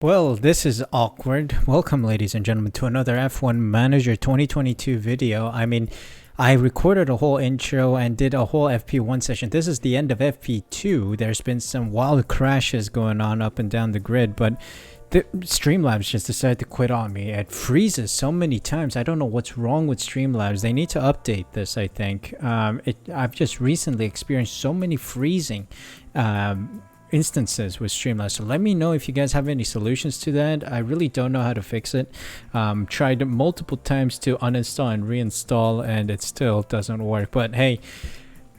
Well, this is awkward. Welcome, ladies and gentlemen, to another F1 Manager 2022 video. I recorded a whole intro and did a whole FP1 session. This is the end of FP2. There's been some wild crashes going on up and down the grid, but the Streamlabs just decided to quit on me. It freezes so many times. I don't know what's wrong with Streamlabs. They need to update this, I think. I've just recently experienced so many freezing instances with Streamlabs, so let me know if you guys have any solutions to that. I really don't know how to fix it. Tried multiple times to uninstall and reinstall and it still doesn't work, but hey,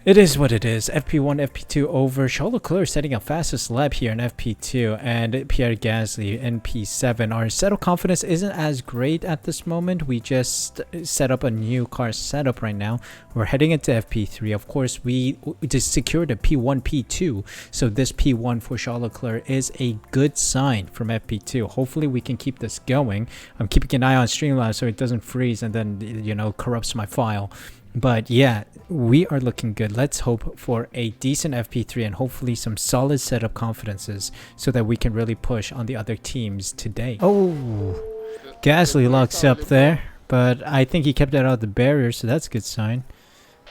it is what it is. FP1, FP2 over. Charles Leclerc setting a fastest lap here in FP2 and Pierre Gasly in P7. Our setup confidence isn't as great at this moment. We just set up a new car setup right now. We're heading into FP3. Of course, we just secured a P1, P2. So this P1 for Charles Leclerc is a good sign from FP2. Hopefully we can keep this going. I'm keeping an eye on Streamlabs so it doesn't freeze and then, you know, corrupts my file. But yeah, we are looking good. Let's hope for a decent FP3 and hopefully some solid setup confidences so that we can really push on the other teams today. Oh, Gasly locks up there, but I think he kept it out of the barrier, so that's a good sign.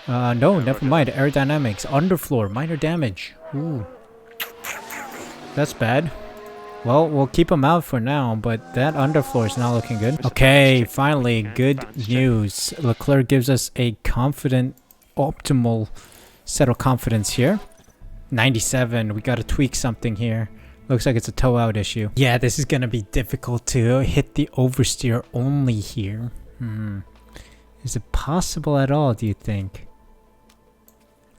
No, never mind. Aerodynamics, underfloor, minor damage. Ooh, that's bad. Well, we'll keep him out for now, but that underfloor is not looking good. Okay, finally, good news. Leclerc gives us a confident, optimal set of confidence here. 97, we gotta tweak something here. Looks like it's a toe out issue. Yeah, this is gonna be difficult to hit the oversteer only here. Is it possible at all, do you think?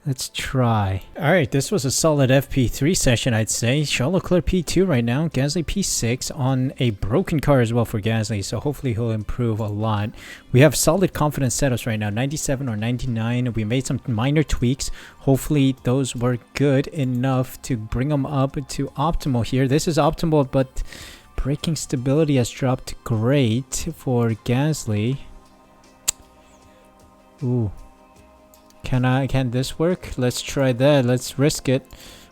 Let's try. Alright, this was a solid FP3 session, I'd say. Charles Leclerc P2 right now. Gasly P6 on a broken car as well for Gasly, so hopefully he'll improve a lot. We have solid confidence setups right now, 97 or 99. We made some minor tweaks. Hopefully those were good enough to bring them up to optimal here. This is optimal, but braking stability has dropped great for Gasly. Ooh. Can this work? Let's try that. Let's risk it.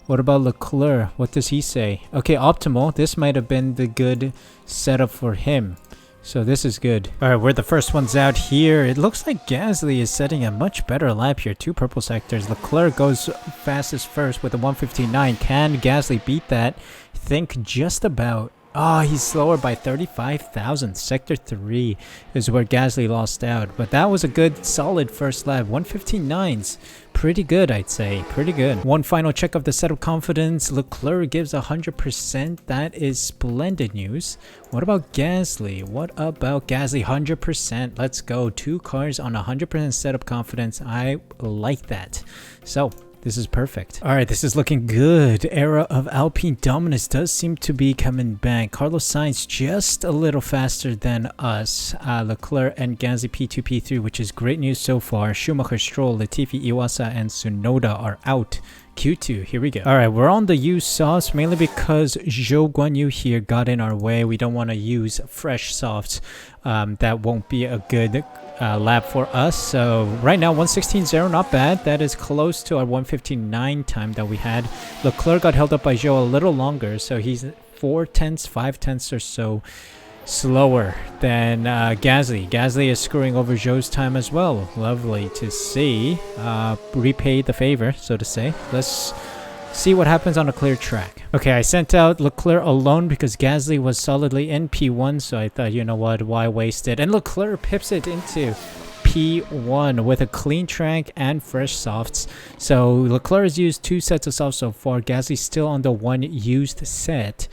What about Leclerc? What does he say? Okay, optimal. This might have been the good setup for him. So this is good. Alright, we're the first ones out here. It looks like Gasly is setting a much better lap here. 2 purple sectors. Leclerc goes fastest first with a 159. Can Gasly beat that? Think just about. Oh, he's slower by 35,000. Sector 3 is where Gasly lost out. But that was a good, solid first lap. 159's pretty good, I'd say. Pretty good. One final check of the setup confidence. Leclerc gives 100%. That is splendid news. What about Gasly? 100%. Let's go. 2 cars on 100% setup confidence. I like that. So this is perfect. Alright, this is looking good. Era of Alpine dominance does seem to be coming back. Carlos Sainz just a little faster than us. Leclerc and Gasly P2, P3, which is great news so far. Schumacher, Stroll, Latifi, Iwasa, and Tsunoda are out. Q2, here we go. Alright, we're on the used softs mainly because Zhou Guanyu here got in our way. We don't want to use fresh softs. That won't be a good lap for us. So right now 116.0, not bad. That is close to our 159 time that we had. Leclerc got held up by Zhou a little longer, so he's 5 tenths or so slower than Gasly. Gasly is screwing over Zhou's time as well. Lovely to see. Repay the favor, so to say. Let's see what happens on a clear track. Okay, I sent out Leclerc alone because Gasly was solidly in P1, so I thought, you know what, why waste it? And Leclerc pips it into P1 with a clean track and fresh softs. So Leclerc has used 2 sets of softs so far. Gasly's still on the 1 used set.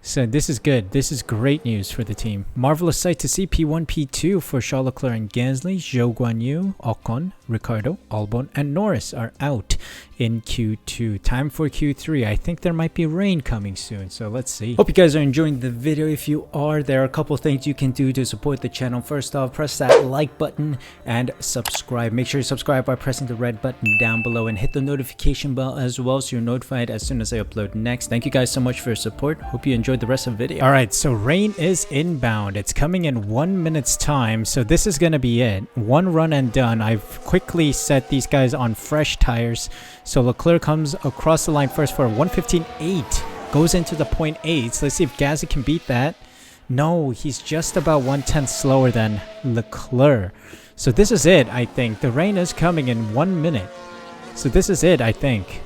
So this is good. This is great news for the team. Marvelous sight to see P1, P2 for Charles Leclerc and Gasly. Zhou Guanyu, Ocon, Ricciardo, Albon, and Norris are out in Q2. Time for Q3. I think there might be rain coming soon, so let's see. Hope you guys are enjoying the video. If you are, there are a couple things you can do to support the channel. First off, press that like button and subscribe. Make sure you subscribe by pressing the red button down below and hit the notification bell as well so you're notified as soon as I upload next. Thank you guys so much for your support. Hope you enjoyed the rest of the video. Alright, so rain is inbound. It's coming in 1 minute's time, so this is gonna be it. 1 run and done. I've quickly set these guys on fresh tires. So Leclerc comes across the line first for a 115.8. Goes into the 0.8. Let's see if Gasly can beat that. No, he's just about 1/10 slower than Leclerc. So this is it, I think. The rain is coming in 1 minute. So this is it, I think.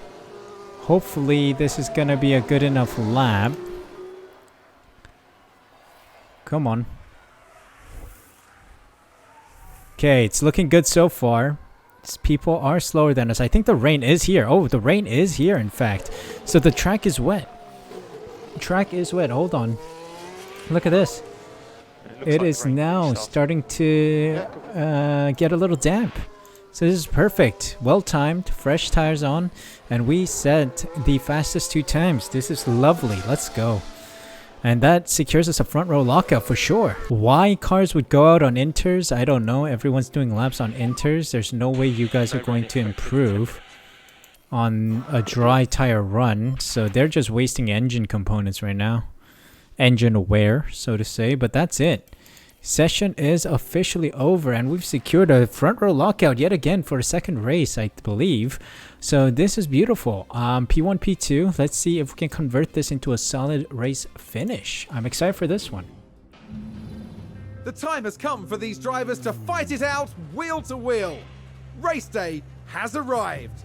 Hopefully this is going to be a good enough lap. Come on. Okay, it's looking good so far. People are slower than us. I think the rain is here. Oh, the rain is here, in fact. So the track is wet. Track is wet. Hold on. Look at this. It is now starting to get a little damp. So this is perfect. Well timed. Fresh tires on. And we set the fastest 2 times. This is lovely. Let's go. And that secures us a front row lockout for sure. Why cars would go out on inters, I don't know. Everyone's doing laps on inters. There's no way you guys are going to improve on a dry tire run. So they're just wasting engine components right now. Engine wear, so to say. But that's it. Session is officially over and we've secured a front row lockout yet again for a second race, I believe. So this is beautiful. P1, P2. Let's see if we can convert this into a solid race finish. I'm excited for this one. The time has come for these drivers to fight it out wheel to wheel. Race day has arrived.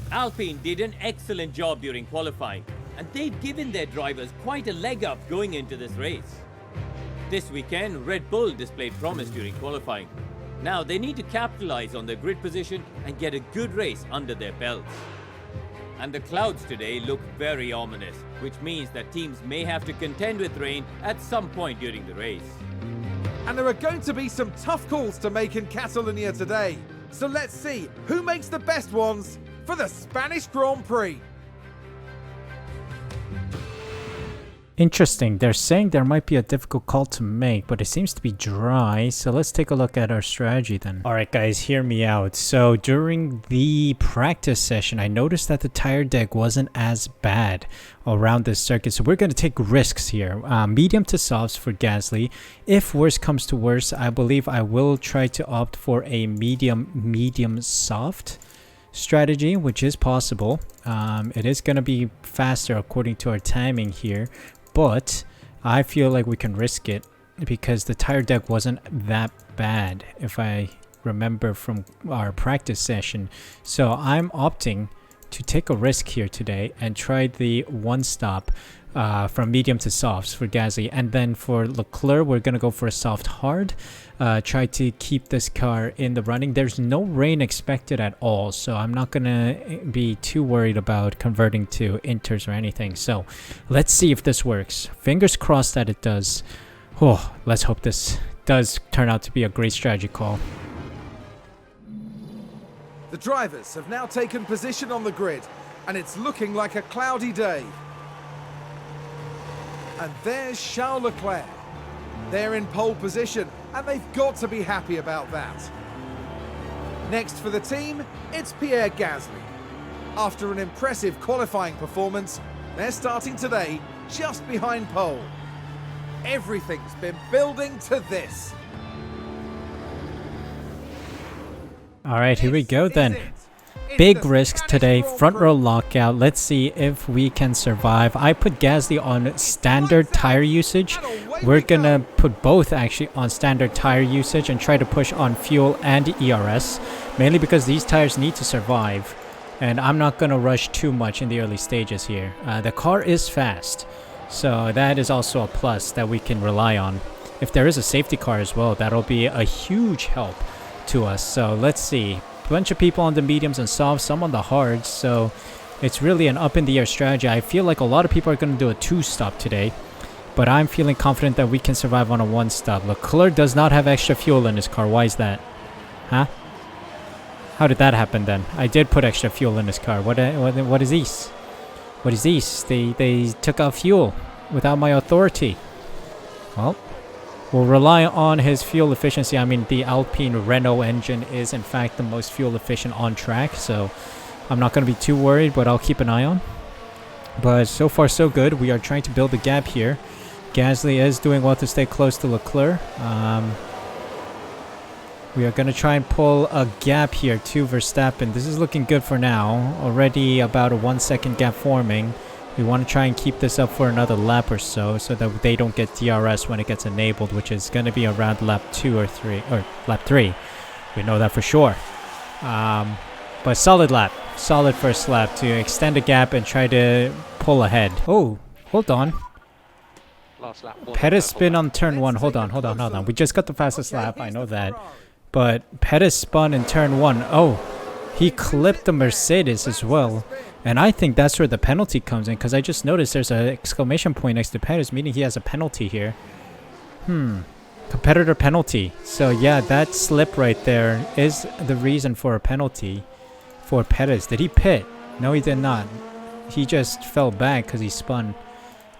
Alpine did an excellent job during qualifying, and they've given their drivers quite a leg up going into this race. This weekend, Red Bull displayed promise during qualifying. Now they need to capitalize on their grid position and get a good race under their belts. And the clouds today look very ominous, which means that teams may have to contend with rain at some point during the race. And there are going to be some tough calls to make in Catalonia today. So let's see who makes the best ones for the Spanish Grand Prix. Interesting. They're saying there might be a difficult call to make, but it seems to be dry. So let's take a look at our strategy then. All right, guys, hear me out. So during the practice session, I noticed that the tire deck wasn't as bad around this circuit. So we're going to take risks here. Medium to softs for Gasly. If worse comes to worse, I believe I will try to opt for a medium soft strategy, which is possible. It is going to be faster according to our timing here. But I feel like we can risk it because the tire deck wasn't that bad, if I remember from our practice session. So I'm opting to take a risk here today and try the one stop from medium to softs for Gasly. And then for Leclerc, we're going to go for a soft hard. Try to keep this car in the running. There's no rain expected at all, so I'm not going to be too worried about converting to inters or anything. So let's see if this works. Fingers crossed that it does. Oh, let's hope this does turn out to be a great strategy call. The drivers have now taken position on the grid, and it's looking like a cloudy day. And there's Charles Leclerc. They're in pole position, and they've got to be happy about that. Next for the team, it's Pierre Gasly. After an impressive qualifying performance, they're starting today just behind pole. Everything's been building to this. All right, here we go then. Big risks today, front row lockout. Let's see if we can survive. I put Gasly on standard tire usage. We're gonna put both actually on standard tire usage and try to push on fuel and ERS, mainly because these tires need to survive. And I'm not gonna rush too much in the early stages here. The car is fast, so that is also a plus that we can rely on. If there is a safety car as well, that'll be a huge help to us. So let's see. Bunch of people on the mediums and softs, some on the hards, so it's really an up in the air strategy. I feel like a lot of people are going to do a 2-stop today, but I'm feeling confident that we can survive on a 1-stop. Leclerc does not have extra fuel in his car. Why is that? Huh? How did that happen then? I did put extra fuel in his car. What is this? What is this? They took out fuel without my authority. Well, we'll rely on his fuel efficiency. I mean, the Alpine Renault engine is in fact the most fuel efficient on track, so I'm not going to be too worried, but I'll keep an eye on. But so far so good. We are trying to build a gap here. Gasly is doing well to stay close to Leclerc. We are going to try and pull a gap here to Verstappen. This is looking good for now. Already about a 1-second gap forming. We want to try and keep this up for another lap or so that they don't get DRS when it gets enabled, which is going to be around lap 2 or 3, or lap 3. We know that for sure. But solid lap. Solid first lap to extend the gap and try to pull ahead. Oh, hold on. Last lap. Pettis spin on turn 1. Hold on. We just got the fastest lap. I know that. But Pettis spun in turn 1. Oh, he clipped the Mercedes as well. And I think that's where the penalty comes in, because I just noticed there's an exclamation point next to Pettis, meaning he has a penalty here. Competitor penalty. So yeah, that slip right there is the reason for a penalty for Pettis. Did he pit? No, he did not. He just fell back because he spun.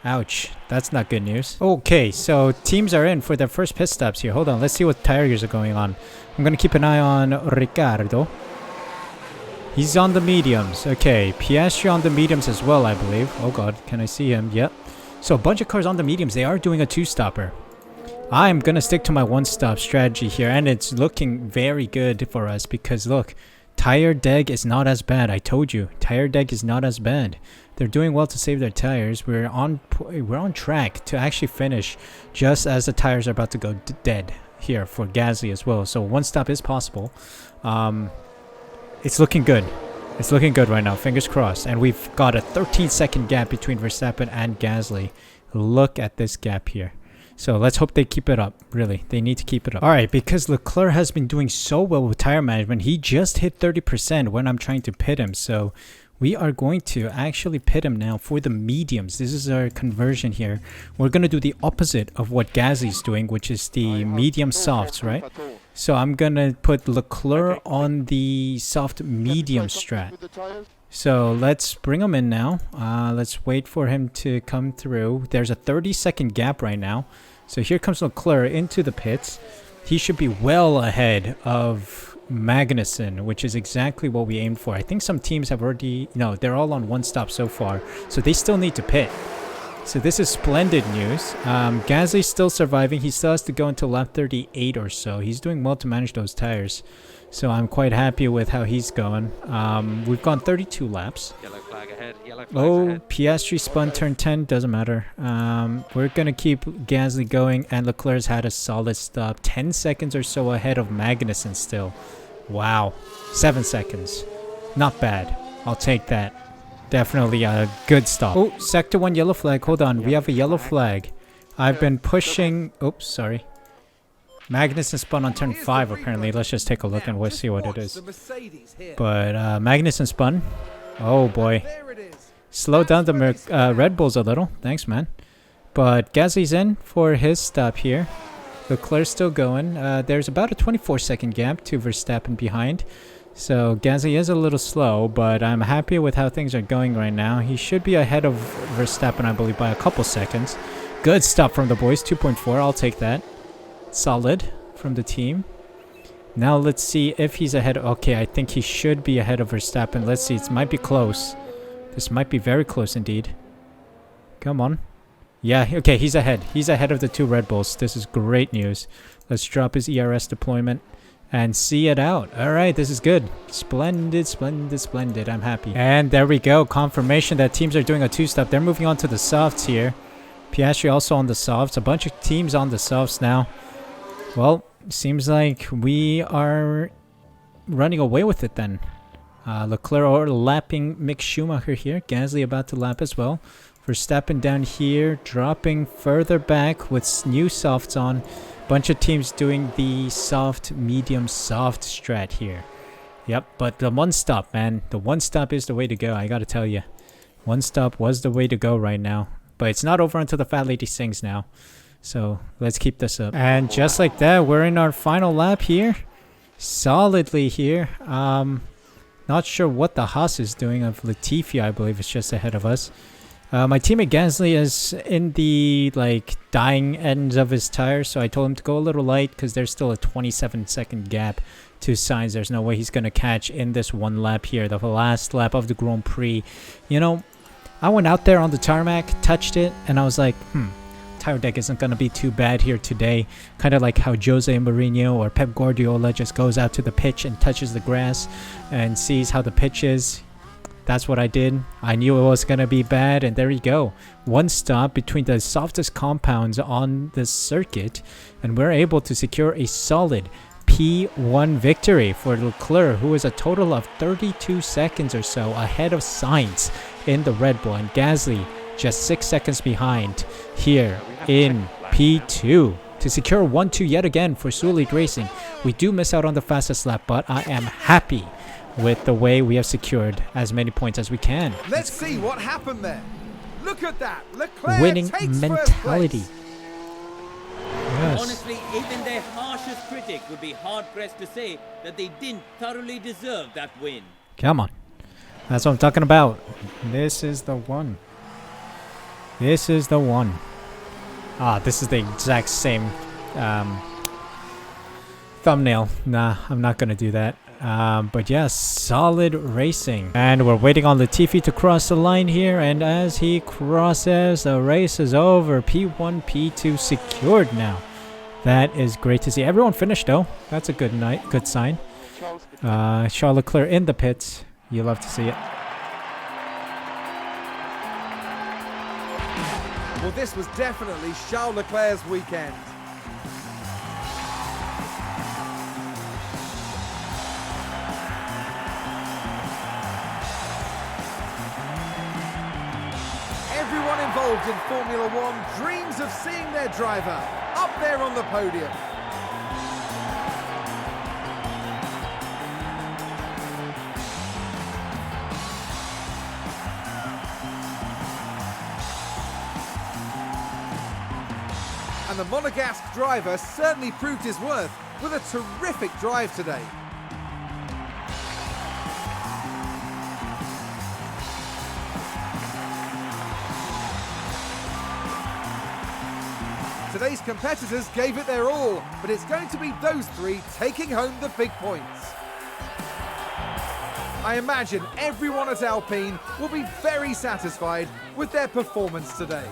Ouch. That's not good news. Okay, so teams are in for their first pit stops here. Hold on, let's see what tire years are going on. I'm going to keep an eye on Ricardo. He's on the mediums. Okay, Piastri on the mediums as well, I believe. Oh god, can I see him? Yep. So a bunch of cars on the mediums. They are doing a two-stopper. I'm going to stick to my one-stop strategy here, and it's looking very good for us because, look, tire deg is not as bad. I told you, tire deg is not as bad. They're doing well to save their tires. We're on track to actually finish just as the tires are about to go dead here for Gasly as well. So one stop is possible. It's looking good. It's looking good right now. Fingers crossed. And we've got a 13-second gap between Verstappen and Gasly. Look at this gap here. So let's hope they keep it up. Really, they need to keep it up. All right, because Leclerc has been doing so well with tire management, he just hit 30% when I'm trying to pit him. So we are going to actually pit him now for the mediums. This is our conversion here. We're going to do the opposite of what Gasly's doing, which is the medium softs, right? So I'm going to put Leclerc on the soft medium strat. So let's bring him in now. Let's wait for him to come through. There's a 30-second gap right now. So here comes Leclerc into the pits. He should be well ahead of Magnussen, which is exactly what we aimed for. I think some teams have already... No, they're all on one stop so far. So they still need to pit. So this is splendid news. Gasly's still surviving. He still has to go until lap 38 or so. He's doing well to manage those tires. So I'm quite happy with how he's going. We've gone 32 laps. Yellow flag ahead. Yellow flag ahead. Piastri spun turn 10. Doesn't matter. We're going to keep Gasly going. And Leclerc's had a solid stop. 10 seconds or so ahead of Magnussen still. Wow. 7 seconds. Not bad. I'll take that. Definitely a good stop. Oh, sector 1 yellow flag. Hold on. We have a yellow flag. I've been pushing... Oops, sorry. Magnussen spun on turn 5 apparently. Let's just take a look and we'll see what it is. But Magnussen spun. Oh boy. Slow down the Red Bulls a little. Thanks, man. But Gasly's in for his stop here. Leclerc's still going. There's about a 24-second gap to Verstappen behind. So Gasly is a little slow, but I'm happy with how things are going right now. He should be ahead of Verstappen, I believe, by a couple seconds. Good stop from the boys. 2.4. I'll take that. Solid from the team. Now let's see if he's ahead. Okay, I think he should be ahead of Verstappen. Let's see. It might be close. This might be very close indeed. Come on. Yeah, okay, he's ahead. He's ahead of the two Red Bulls. This is great news. Let's drop his ERS deployment and see it out. All right, this is good. Splendid, splendid, splendid. I'm happy. And there we go. Confirmation that teams are doing a two-stop. They're moving on to the softs here. Piastri also on the softs. A bunch of teams on the softs now. Well, seems like we are running away with it then. Leclerc lapping Mick Schumacher here. Gasly about to lap as well. Verstappen down here, dropping further back with new softs on. Bunch of teams doing the soft, medium, soft strat here. Yep, but the one stop, man. The one stop is the way to go, I gotta tell you. One stop was the way to go right now. But it's not over until the fat lady sings now. So let's keep this up. And just like that, we're in our final lap here. Solidly here. Not sure what the Haas is doing of Latifi, I believe is just ahead of us. My teammate Gasly is in the dying ends of his tires, so I told him to go a little light because there's still a 27-second gap to Sainz. There's no way he's going to catch in this one lap here, the last lap of the Grand Prix. You know, I went out there on the tarmac, touched it, and I was like, tire deck isn't going to be too bad here today. Kind of like how Jose Mourinho or Pep Guardiola just goes out to the pitch and touches the grass and sees how the pitch is. That's what I did. I knew it was going to be bad, and there you go. One stop between the softest compounds on the circuit, and we're able to secure a solid P1 victory for Leclerc, who is a total of 32 seconds or so ahead of Sainz in the Red Bull, and Gasly just 6 seconds behind here in P2. To secure 1-2 yet again for Suh Racing. We do miss out on the fastest lap, but I am happy with the way we have secured as many points as we can. Let's see what happened there. Look at that. Leclerc winning takes mentality. first place. Yes. Honestly, even their harshest critic would be hard-pressed to say that they didn't thoroughly deserve that win. Come on. That's what I'm talking about. This is the one. This is the one. Ah, this is the exact same thumbnail. Nah, I'm not going to do that. But yes, solid racing. And we're waiting on Latifi to cross the line here. And as he crosses, the race is over. P1, P2 secured now. That is great to see. Everyone finished though. That's a good sign. Charles Leclerc in the pits. You love to see it. Well, this was definitely Charles Leclerc's weekend. Everyone involved in Formula One dreams of seeing their driver up there on the podium. And the Monegasque driver certainly proved his worth with a terrific drive today. Today's competitors gave it their all, but it's going to be those three taking home the big points. I imagine everyone at Alpine will be very satisfied with their performance today.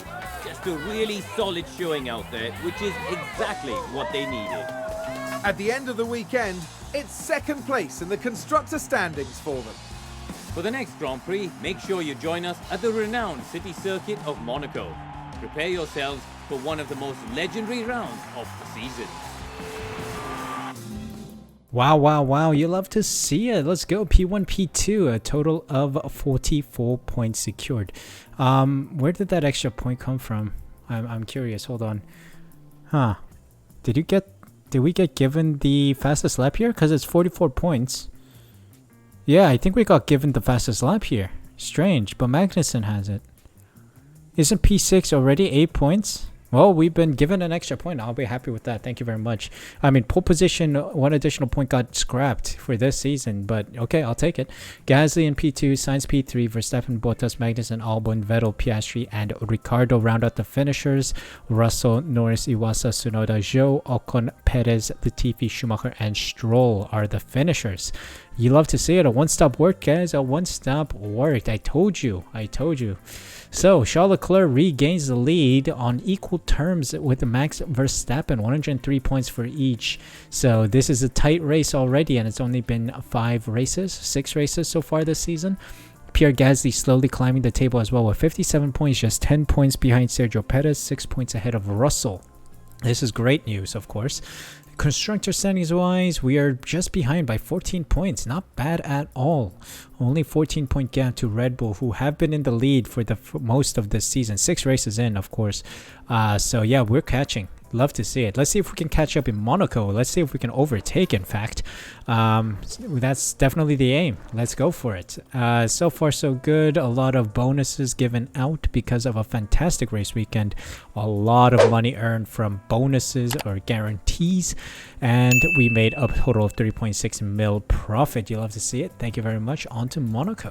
Just a really solid showing out there, which is exactly what they needed. At the end of the weekend, it's second place in the constructor standings for them. For the next Grand Prix, make sure you join us at the renowned city circuit of Monaco. Prepare yourselves for one of the most legendary rounds of the season. Wow, wow, wow. You love to see it. Let's go. P1, P2. A total of 44 points secured. Where did that extra point come from? I'm curious. Hold on. Huh. Did we get given the fastest lap here? Because it's 44 points. Yeah, I think we got given the fastest lap here. Strange, but Magnussen has it. Isn't P6 already 8 points? Well, we've been given an extra point. I'll be happy with that. Thank you very much. I mean, pole position, one additional point got scrapped for this season, but okay, I'll take it. Gasly in P2, Sainz P3, Verstappen, Bottas, Magnussen, Albon, Vettel, Piastri, and Ricciardo round out the finishers. Russell, Norris, Iwasa, Tsunoda, Zhou, Ocon, Perez, Latifi, Schumacher, and Stroll are the finishers. You love to see it. A one-stop work, guys. A one-stop work. I told you. So, Charles Leclerc regains the lead on equal terms with Max Verstappen, 103 points for each. So, this is a tight race already, and it's only been 6 races so far this season. Pierre Gasly slowly climbing the table as well with 57 points, just 10 points behind Sergio Perez, 6 points ahead of Russell. This is great news, of course. Constructor standings wise, we are just behind by 14 points. Not bad at all. Only 14-point gap to Red Bull, who have been in the lead for most of this season. 6 races in, of course. So yeah, we're catching. Love to see it. Let's see if we can catch up in Monaco. Let's see if we can overtake, in fact. That's definitely the aim. Let's go for it. So far, so good. A lot of bonuses given out because of a fantastic race weekend. A lot of money earned from bonuses or guarantees. And we made a total of 3.6 mil profit. You love to see it. Thank you very much. On to Monaco.